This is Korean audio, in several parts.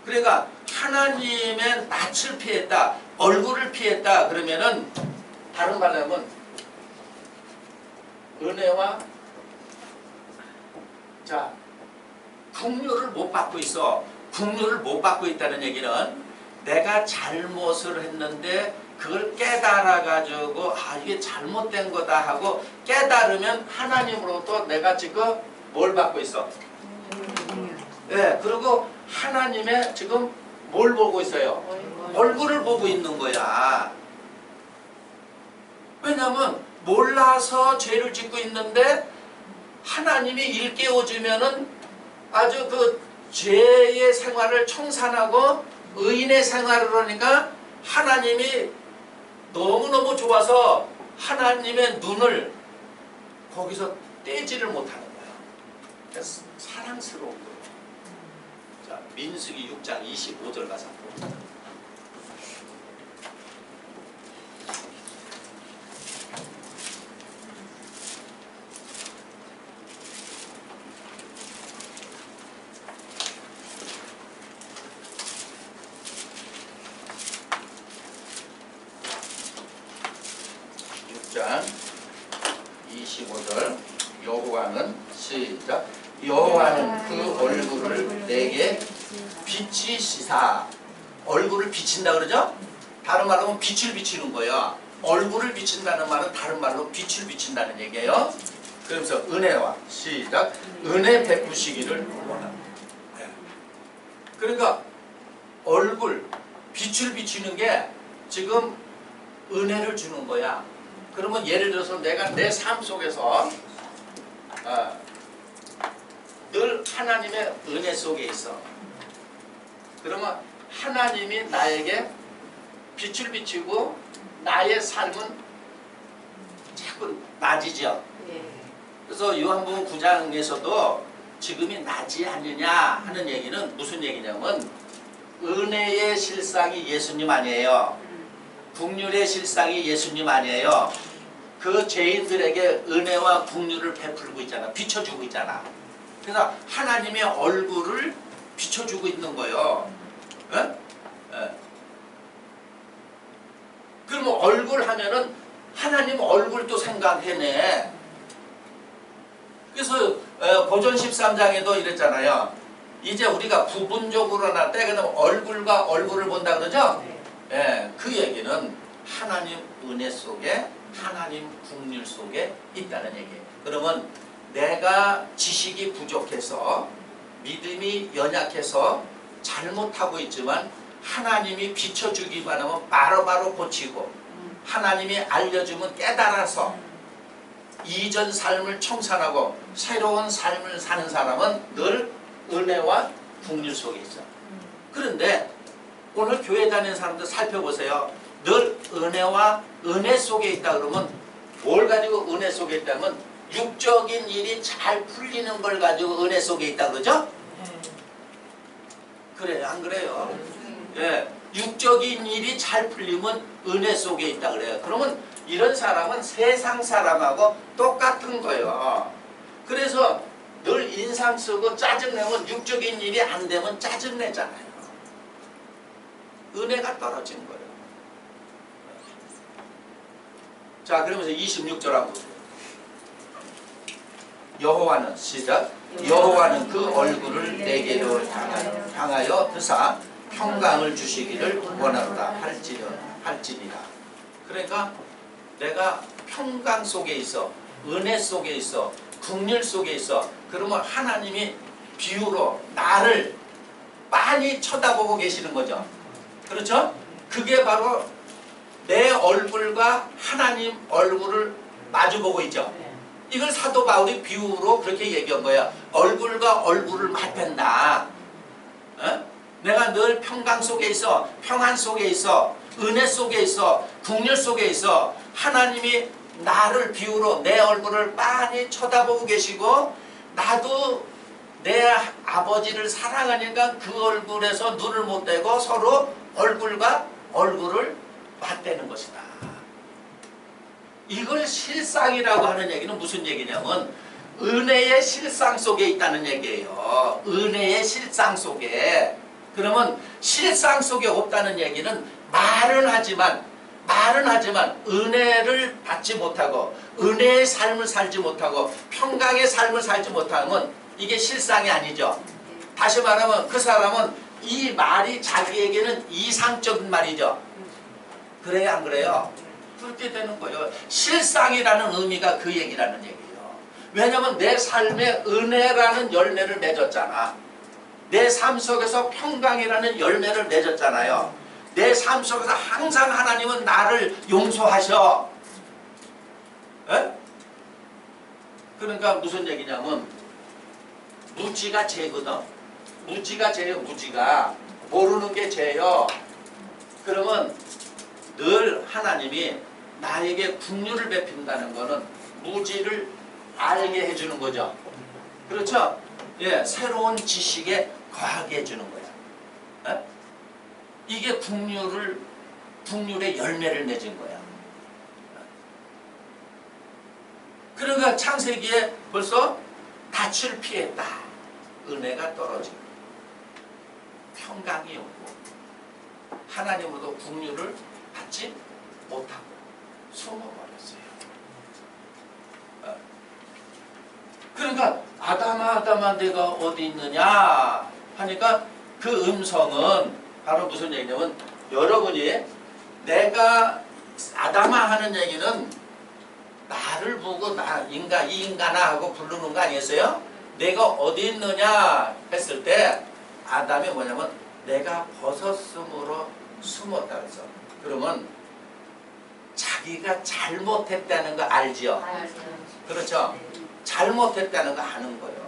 그러니까 하나님의 낯을 피했다, 얼굴을 피했다 그러면은 다른 말로 하면 은혜와 자 긍휼을 못 받고 있어. 긍휼을 못 받고 있다는 얘기는 내가 잘못을 했는데 그걸 깨달아가지고 아 이게 잘못된 거다 하고 깨달으면 하나님으로부터 내가 지금 뭘 받고 있어? 네, 그리고 하나님의 지금 뭘 보고 있어요? 얼굴을 보고 있는 거야. 왜냐면 몰라서 죄를 짓고 있는데 하나님이 일깨워주면은 아주 그 죄의 생활을 청산하고 의인의 생활을 하니까 하나님이 너무너무 좋아서 하나님의 눈을 거기서 떼지를 못하는 거야. 그래서 사랑스러운 거예요. 자, 민수기 6장 25절 가서 봅니다. 자, 25절 여호와는 시작 여호와는 그 얼굴을 내게 비치시사 얼굴을 비친다 그러죠? 다른 말로 하면 빛을 비치는 거예요. 얼굴을 비친다는 말은 다른 말로 빛을 비친다는 얘기예요. 그러면서 은혜와 시작 은혜 베푸시기를 원합니다. 그러니까 얼굴 빛을 비치는 게 지금 은혜를 주는 거야. 그러면 예를 들어서 내가 내 삶 속에서 늘 하나님의 은혜 속에 있어. 그러면 하나님이 나에게 빛을 비치고 나의 삶은 자꾸 낮이죠. 그래서 요한복음 9장에서도 지금이 낮이 아니냐 하는 얘기는 무슨 얘기냐면 은혜의 실상이 예수님 아니에요. 긍휼의 실상이 예수님 아니에요. 그 죄인들에게 은혜와 긍휼을 베풀고 있잖아. 비춰주고 있잖아. 그래서 하나님의 얼굴을 비춰주고 있는 거예요. 그러면 얼굴 하면은 하나님 얼굴도 생각해내. 그래서 고전 13장에도 이랬잖아요. 이제 우리가 부분적으로나 때가 되면 얼굴과 얼굴을 본다 그러죠? 예, 그 얘기는 하나님 은혜 속에 하나님 긍휼 속에 있다는 얘기예요. 그러면 내가 지식이 부족해서 믿음이 연약해서 잘못하고 있지만 하나님이 비춰주기만 하면 바로바로 고치고 하나님이 알려주면 깨달아서 이전 삶을 청산하고 새로운 삶을 사는 사람은 늘 은혜와 긍휼 속에 있어. 그런데 오늘 교회 다니는 사람들 살펴보세요. 늘 은혜와 은혜 속에 있다 그러면 뭘 가지고 은혜 속에 있다면 육적인 일이 잘 풀리는 걸 가지고 은혜 속에 있다 그러죠? 그래요? 안 그래요? 예, 육적인 일이 잘 풀리면 은혜 속에 있다 그래요. 그러면 이런 사람은 세상 사람하고 똑같은 거예요. 그래서 늘 인상 쓰고 짜증내면 육적인 일이 안 되면 짜증내잖아요. 은혜가 떨어진 거예요. 자, 그러면서 26절 한번 보세요. 여호와는 시작 여호와는 그 얼굴을 내게로 향하여 드사 평강을 주시기를 원하노라 할지니라. 그러니까 내가 평강 속에 있어, 은혜 속에 있어, 긍휼 속에 있어. 그러면 하나님이 비유로 나를 빤히 쳐다보고 계시는 거죠. 그렇죠? 그게 바로 내 얼굴과 하나님 얼굴을 마주보고 있죠. 이걸 사도 바울이 비유로 그렇게 얘기한 거야. 얼굴과 얼굴을 맞댄다. 내가 늘 평강 속에 있어, 평안 속에 있어, 은혜 속에 있어, 긍휼 속에 있어. 하나님이 나를 비유로 내 얼굴을 빤히 쳐다보고 계시고 나도 내 아버지를 사랑하니까 그 얼굴에서 눈을 못 떼고 서로 얼굴과 얼굴을 맞대는 것이다. 이걸 실상이라고 하는 얘기는 무슨 얘기냐면 은혜의 실상 속에 있다는 얘기예요. 은혜의 실상 속에. 그러면 실상 속에 없다는 얘기는 말은 하지만 은혜를 받지 못하고 은혜의 삶을 살지 못하고 평강의 삶을 살지 못하면 이게 실상이 아니죠. 다시 말하면 그 사람은 이 말이 자기에게는 이상적인 말이죠. 그래요, 안 그래요? 그렇게 되는 거예요. 실상이라는 의미가 그 얘기라는 얘기예요. 왜냐하면 내 삶에 은혜라는 열매를 맺었잖아. 내 삶 속에서 평강이라는 열매를 맺었잖아요. 내 삶 속에서 항상 하나님은 나를 용서하셔. 에? 그러니까 무슨 얘기냐면 무지가 죄거든. 무지가 죄요. 무지가 모르는 게 죄요. 그러면 늘 하나님이 나에게 긍휼을 베푼다는 거는 무지를 알게 해주는 거죠. 그렇죠? 예, 새로운 지식에 거하게 해주는 거야. 에? 이게 긍휼의 열매를 맺은 거야. 그러니까 창세기에 벌써 닻을 피했다. 은혜가 떨어지고 평강이 오고 하나님으로도 긍휼을 받지 못하고 숨어버렸어요. 그러니까 아담아 내가 어디 있느냐 하니까 그 음성은 바로 무슨 얘기냐면 여러분이 내가 아담아 하는 얘기는 나를 보고 이 인간아 하고 부르는 거 아니었어요? 내가 어디 있느냐 했을 때 아담이 뭐냐면 내가 벗었으므로 숨었다 그래서 그러면 자기가 잘못했다는 거 알지요? 그렇죠? 잘못했다는 거 아는 거예요.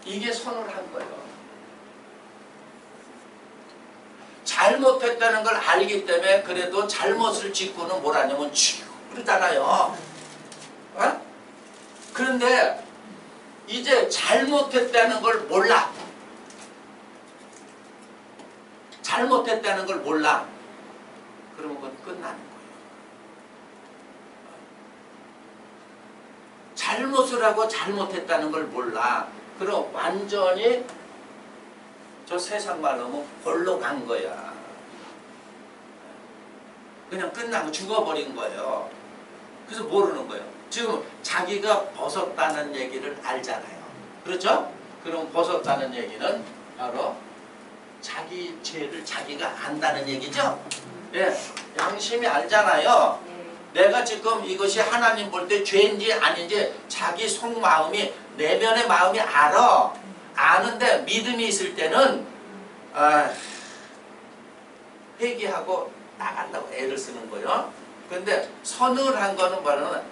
이게 선을 한 거예요. 잘못했다는 걸 알기 때문에 그래도 잘못을 짓고는 뭘 하냐면 그러잖아요. 어? 그런데 이제 잘못했다는 걸 몰라. 잘못했다는 걸 몰라. 그러면 그건 끝나는 거예요. 잘못을 하고 잘못했다는 걸 몰라. 그럼 완전히 저 세상 말로 하면 골로 간 거야. 그냥 끝나고 죽어버린 거예요. 그래서 모르는 거예요. 지금 자기가 벗었다는 얘기를 알잖아요. 그렇죠? 그럼 벗었다는 얘기는 바로 자기 죄를 자기가 안다는 얘기죠? 예, 양심이 알잖아요. 내가 지금 이것이 하나님 볼 때 죄인지 아닌지 자기 속마음이 내면의 마음이 알아. 아는데 믿음이 있을 때는 회개하고 나간다고 애를 쓰는 거예요. 그런데 서늘한 거는 뭐냐면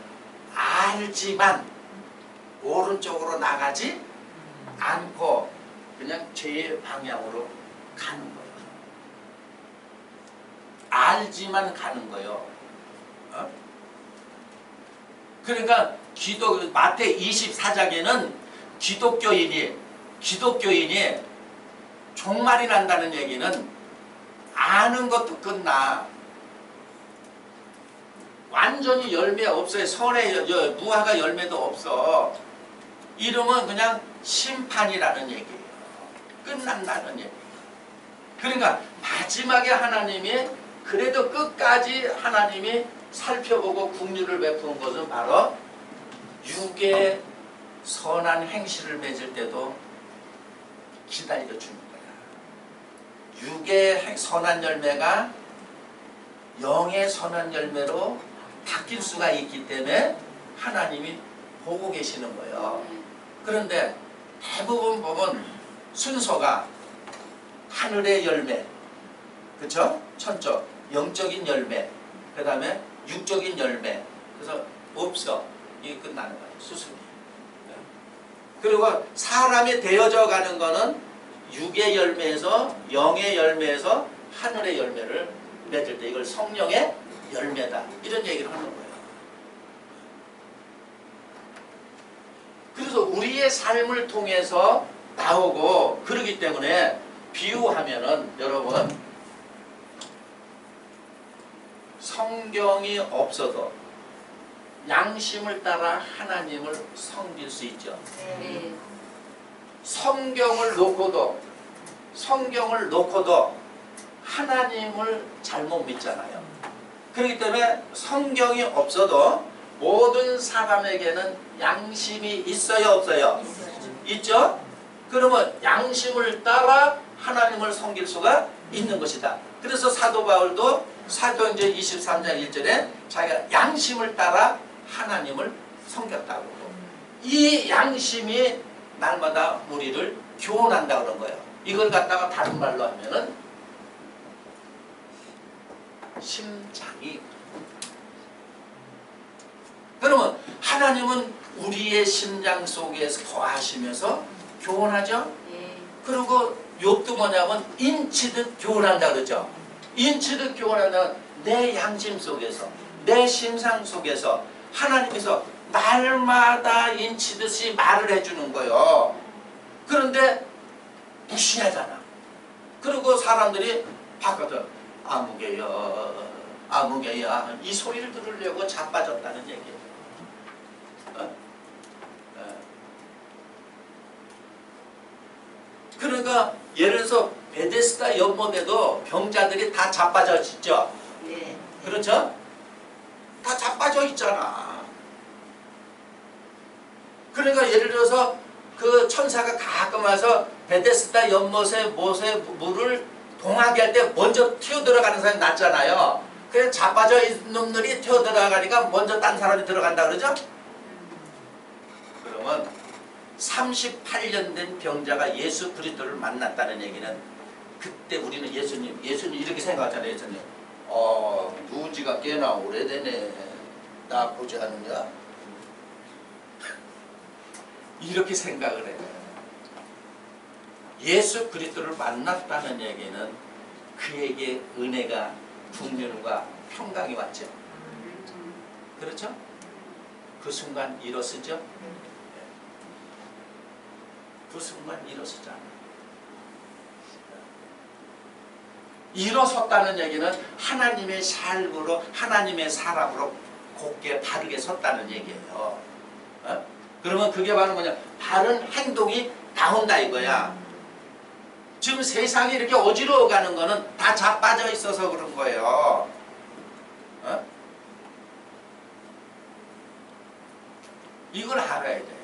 알지만 오른쪽으로 나가지 않고 그냥 죄의 방향으로 가는 거예요. 알지만 가는 거예요. 어? 그러니까 마태 24장에는 기독교인이 종말이 난다는 얘기는 아는 것도 끝나. 완전히 열매 없어요. 선의 무화과 열매도 없어. 이러면 그냥 심판이라는 얘기예요. 끝난다는 얘기예요. 그러니까 마지막에 하나님이 그래도 끝까지 하나님이 살펴보고 긍휼을 베푸는 것은 바로 육의 선한 행실을 맺을 때도 기다려주는 거야. 육의 선한 열매가 영의 선한 열매로 바뀔 수가 있기 때문에 하나님이 보고 계시는 거예요. 그런데 대부분 보면 순서가 하늘의 열매, 그렇죠? 천적, 영적인 열매, 그 다음에 육적인 열매. 그래서 없어. 이게 끝나는 거예요. 수순이. 그리고 사람이 되어져 가는 거는 육의 열매에서 영의 열매에서 하늘의 열매를 맺을 때 이걸 성령의 열매다. 이런 얘기를 하는 거예요. 그래서 우리의 삶을 통해서 나오고 그러기 때문에 비유하면은 여러분 성경이 없어도 양심을 따라 하나님을 섬길 수 있죠. 성경을 놓고도 하나님을 잘못 믿잖아요. 그렇기 때문에 성경이 없어도 모든 사람에게는 양심이 있어요, 없어요? 있죠? 그러면 양심을 따라 하나님을 섬길 수가 있는 것이다. 그래서 사도 바울도 사도행전 23장 1절에 자기가 양심을 따라 하나님을 섬겼다고 그러고, 이 양심이 날마다 우리를 교훈한다 그런 거예요. 이걸 갖다가 다른 말로 하면은 심장이. 그러면 하나님은 우리의 심장 속에서 거하시면서 교훈하죠. 그리고 욥도 뭐냐면 인치듯 교훈한다 그러죠. 인치듯 교훈한다는 내 양심 속에서, 내 심상 속에서 하나님께서 날마다 인치듯이 말을 해주는 거예요. 그런데 무시하잖아. 그리고 사람들이 바꿔서 아무개야 이 소리를 들으려고 자빠졌다는 얘기예요. 그러니까 예를 들어서 베데스다 연못에도 병자들이 다 자빠져 있죠. 네. 그렇죠? 다 자빠져 있잖아. 그러니까 예를 들어서 그 천사가 가끔 와서 베데스다 연못에 물을 동하게 할 때 먼저 튀어들어가는 사람이 낫잖아요. 그래서 자빠져 있는 놈들이 튀어들어가니까 먼저 딴 사람이 들어간다 그러죠? 그러면 38년 된 병자가 예수 그리스도를 만났다는 얘기는, 그때 우리는 예수님 이렇게 생각하잖아요. 예수님 누군지가 꽤나 오래되네, 나 보지 않느냐, 이렇게 생각을 해요. 예수 그리스도를 만났다는 얘기는 그에게 은혜가, 풍요가, 평강이 왔죠. 그렇죠? 그 순간 일어서죠. 그 순간 일어서잖아. 일어섰다는 얘기는 하나님의 삶으로, 하나님의 사람으로 곧게 바르게 섰다는 얘기예요. 그러면 그게 바로 뭐냐? 바른 행동이 나온다 이거야. 지금 세상이 이렇게 어지러워가는 거는 다 자빠져 있어서 그런 거예요. 이걸 알아야 돼.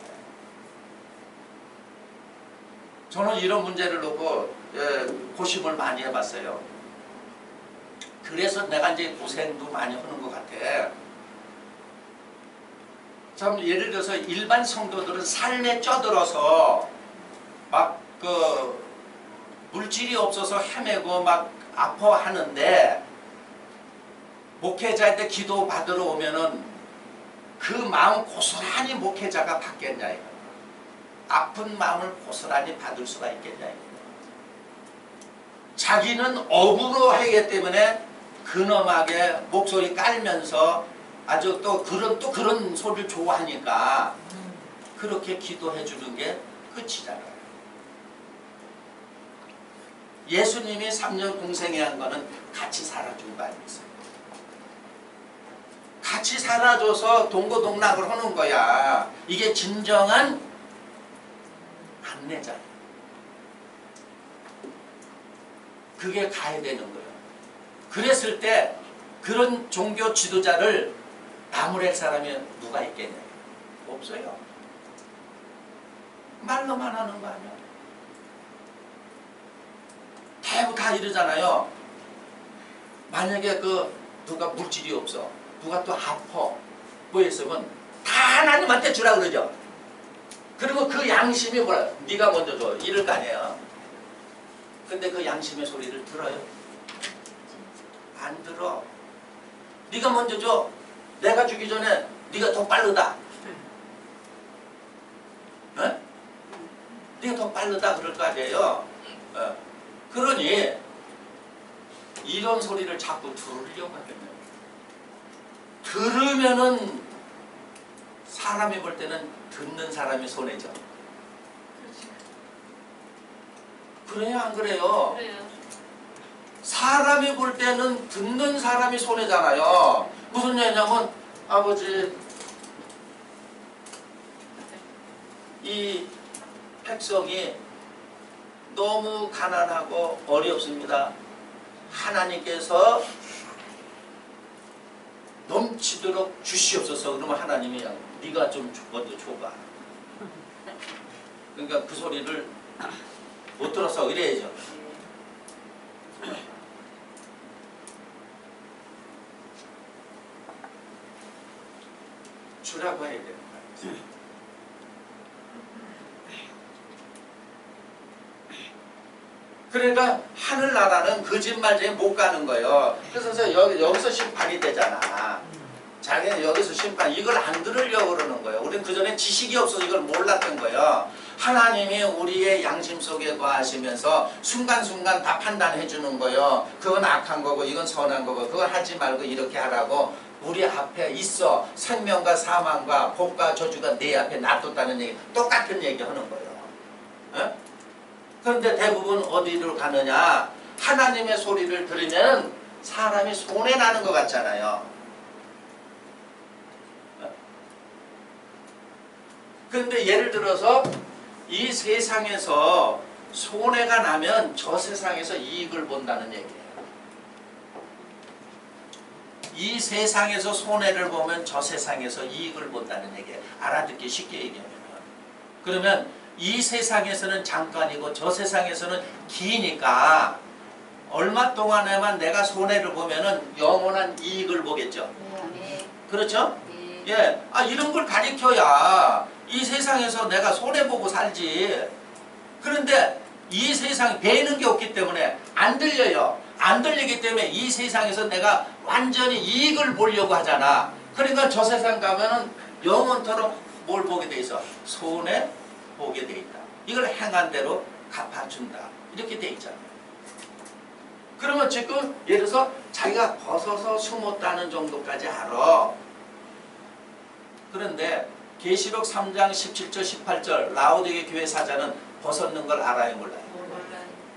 저는 이런 문제를 놓고 고심을 많이 해봤어요. 그래서 내가 이제 고생도 많이 하는 것 같아. 참 예를 들어서 일반 성도들은 삶에 쪄들어서 막 그 물질이 없어서 헤매고 막 아파하는데, 목회자한테 기도 받으러 오면은 그 마음 고스란히 목회자가 받겠냐 이거. 아픈 마음을 고스란히 받을 수가 있겠냐 이거. 자기는 억울하기 때문에 근엄하게 목소리 깔면서 아주 또 그런 소리를 좋아하니까 그렇게 기도해 주는 게 끝이잖아요. 예수님이 3년 공생에 한 거는 같이 살아준 거 아니겠어요? 같이 살아줘서 동고동락을 하는 거야. 이게 진정한 안내자. 그게 가야 되는 거예요. 그랬을 때 그런 종교 지도자를 나무랄 사람이 누가 있겠냐? 없어요. 말로만 하는 거 아니야. 대부분 다 이러잖아요. 만약에 누가 물질이 없어, 누가 또 아파, 뭐 했으면 다 하나님한테 주라 그러죠. 그러면 그 양심이 뭐라? 네가 먼저 줘, 이럴 거 아니에요. 근데 그 양심의 소리를 들어요? 안 들어. 네가 먼저 줘. 내가 주기 전에 네가 더 빠르다. 어? 네가 더 빠르다 그럴 거 아니에요. 그러니 이런 소리를 자꾸 들으려고 하겠네요. 들으면은 사람이 볼 때는 듣는 사람이 손해죠. 그래요, 안 그래요? 그래요. 사람이 볼 때는 듣는 사람이 손해잖아요. 무슨 얘기냐면, 아버지, 이 백성이 너무 가난하고 어렵습니다. 하나님께서 넘치도록 주시옵소서. 그러면 하나님이 그냥 네가 좀 먼저 줘봐. 그러니까 그 소리를 못 들었어 이래야죠. 주라고 해야 되는 거예요. 그러니까 하늘나라는 거짓말쟁이 못 가는 거예요. 그래서 여기서 심판이 되잖아. 자기는 여기서 심판, 이걸 안 들으려고 그러는 거예요. 우리는 그전에 지식이 없어서 이걸 몰랐던 거예요. 하나님이 우리의 양심 속에 거하시면서 순간순간 다 판단해 주는 거예요. 그건 악한 거고 이건 선한 거고 그건 하지 말고 이렇게 하라고 우리 앞에 있어. 생명과 사망과 복과 저주가 내 앞에 놔뒀다는 얘기, 똑같은 얘기 하는 거예요. 에? 그런데 대부분 어디로 가느냐? 하나님의 소리를 들으면 사람이 손해나는 것 같잖아요. 그런데 예를 들어서 이 세상에서 손해가 나면 저 세상에서 이익을 본다는 얘기예요. 이 세상에서 손해를 보면 저 세상에서 이익을 본다는 얘기예요. 알아듣기 쉽게 얘기하면. 그러면 이 세상에서는 잠깐이고 저 세상에서는 기니까 얼마 동안에만 내가 손해를 보면은 영원한 이익을 보겠죠. 그렇죠? 예, 이런 걸 가르쳐야 이 세상에서 내가 손해보고 살지. 그런데 이 세상에 배는 게 없기 때문에 안 들려요. 안 들리기 때문에 이 세상에서 내가 완전히 이익을 보려고 하잖아. 그러니까 저 세상 가면은 영원토록 뭘 보게 돼 있어? 손해 보게 돼 있다. 이걸 행한 대로 갚아준다. 이렇게 돼 있잖아요. 그러면 지금 예를 들어서 자기가 벗어서 숨었다는 정도까지 알아. 그런데 계시록 3장 17절 18절 라오디게 교회 사자는 벗었는 걸 알아요, 몰라요?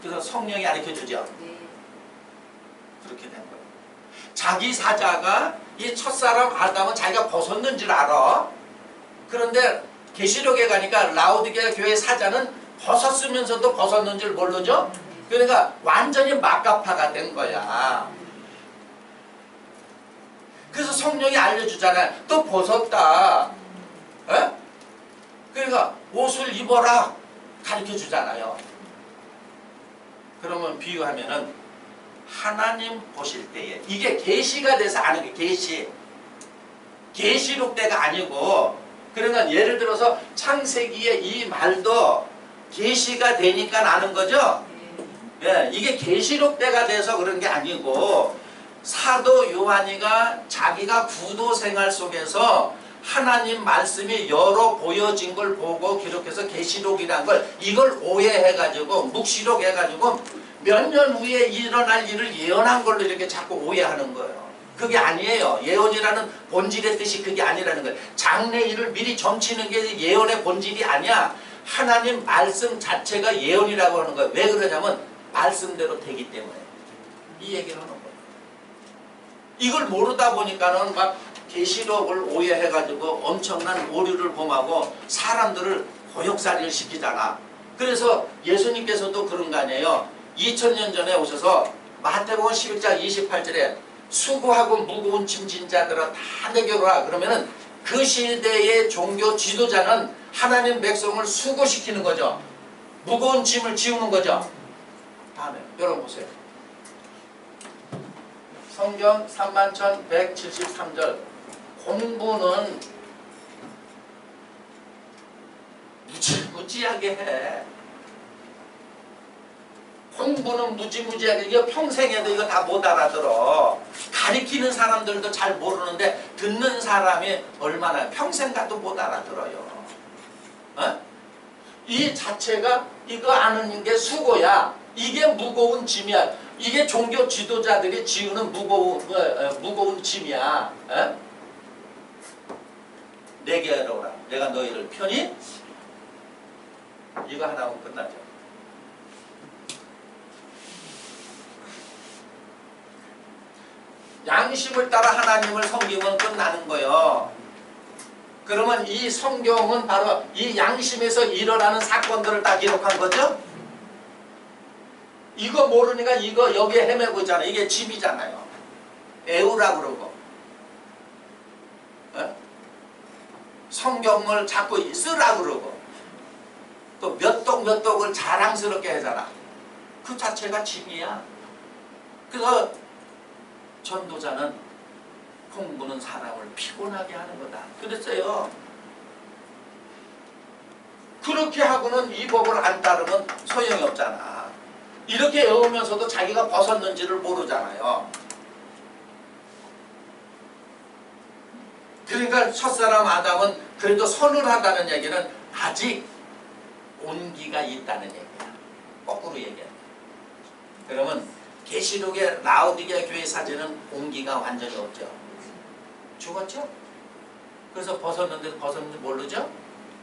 그래서 성령이 가르쳐주죠. 그렇게 된 거예요. 자기 사자가 이 첫사람 아담은 자기가 벗었는 줄 알아. 그런데 계시록에 가니까 라오디게 교회 사자는 벗었으면서도 벗었는 줄 모르죠. 그러니까 완전히 막가파가 된 거야. 그래서 성령이 알려주잖아요. 또 벗었다. 에? 그러니까 옷을 입어라 가르쳐주잖아요. 그러면 비유하면은 하나님 보실 때에 이게 계시가 돼서 아는 게 계시. 계시록 때가 아니고, 그러니까 예를 들어서 창세기의 이 말도 계시가 되니까 아는 거죠. 예, 이게 계시록 때가 돼서 그런 게 아니고 사도 요한이가 자기가 구도 생활 속에서 하나님 말씀이 여러 보여진 걸 보고 기록해서 계시록이란 걸 이걸 오해해가지고 묵시록 해가지고 몇 년 후에 일어날 일을 예언한 걸로 이렇게 자꾸 오해하는 거예요. 그게 아니에요. 예언이라는 본질의 뜻이 그게 아니라는 거예요. 장래 일을 미리 점치는 게 예언의 본질이 아니야. 하나님 말씀 자체가 예언이라고 하는 거예요. 왜 그러냐면 말씀대로 되기 때문에. 이 얘기를 하는 거예요. 이걸 모르다 보니까는 막 계시록을 오해해가지고 엄청난 오류를 범하고 사람들을 고역살이를 시키잖아. 그래서 예수님께서도 그런 거 아니에요. 2000년 전에 오셔서 마태복음 11장 28절에 수고하고 무거운 짐진 자들아 다 내게로 와. 그러면은 그 시대의 종교 지도자는 하나님 백성을 수고시키는 거죠. 무거운 짐을 지우는 거죠. 다음에 여러분 보세요. 성경 31,173절. 공부는 무지무지하게 해. 공부는 무지무지하게. 이거 평생 해도 이거 다 못 알아들어. 가리키는 사람들도 잘 모르는데 듣는 사람이 얼마나 평생 가도 못 알아들어요. 어? 이 자체가 이거 아는 게 수고야. 이게 무거운 짐이야. 이게 종교 지도자들이 지우는 무거운 짐이야. 어? 내게로 오라. 내가 너희를 편히. 이거 하나 하면 끝나죠. 양심을 따라 하나님을 섬기면 끝나는 거예요. 그러면 이 성경은 바로 이 양심에서 일어나는 사건들을 다 기록한 거죠? 이거 모르니까 이거 여기에 헤매고 있잖아. 이게 집이잖아요. 애우라 그러고. 성경을 자꾸 쓰라 그러고. 또 몇 독을 자랑스럽게 하잖아. 그 자체가 짐이야. 그래서 전도자는 공부는 사람을 피곤하게 하는 거다. 그랬어요. 그렇게 하고는 이 법을 안 따르면 소용이 없잖아. 이렇게 외우면서도 자기가 벗었는지를 모르잖아요. 그러니까 첫사람 아담은 그래도 서늘하다는 얘기는 아직 온기가 있다는 얘기야. 거꾸로 얘기해. 그러면 계시록의 라오디게아 교회 사제는 온기가 완전히 없죠. 죽었죠? 그래서 벗었는지 모르죠?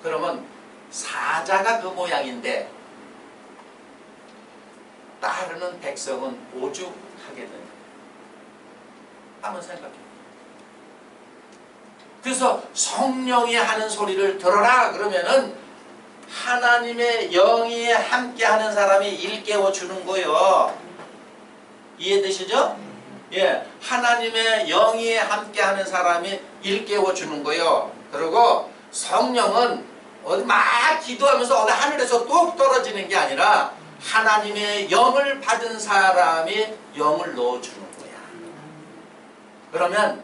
그러면 사자가 그 모양인데 따르는 백성은 오죽하게 되냐. 한번 생각해. 그래서 성령이 하는 소리를 들어라 그러면은 하나님의 영이 함께하는 사람이 일깨워 주는 거요. 이해되시죠? 예, 하나님의 영이 함께하는 사람이 일깨워 주는 거요. 그리고 성령은 어디 막 기도하면서 어디 하늘에서 뚝 떨어지는 게 아니라 하나님의 영을 받은 사람이 영을 넣어 주는 거야. 그러면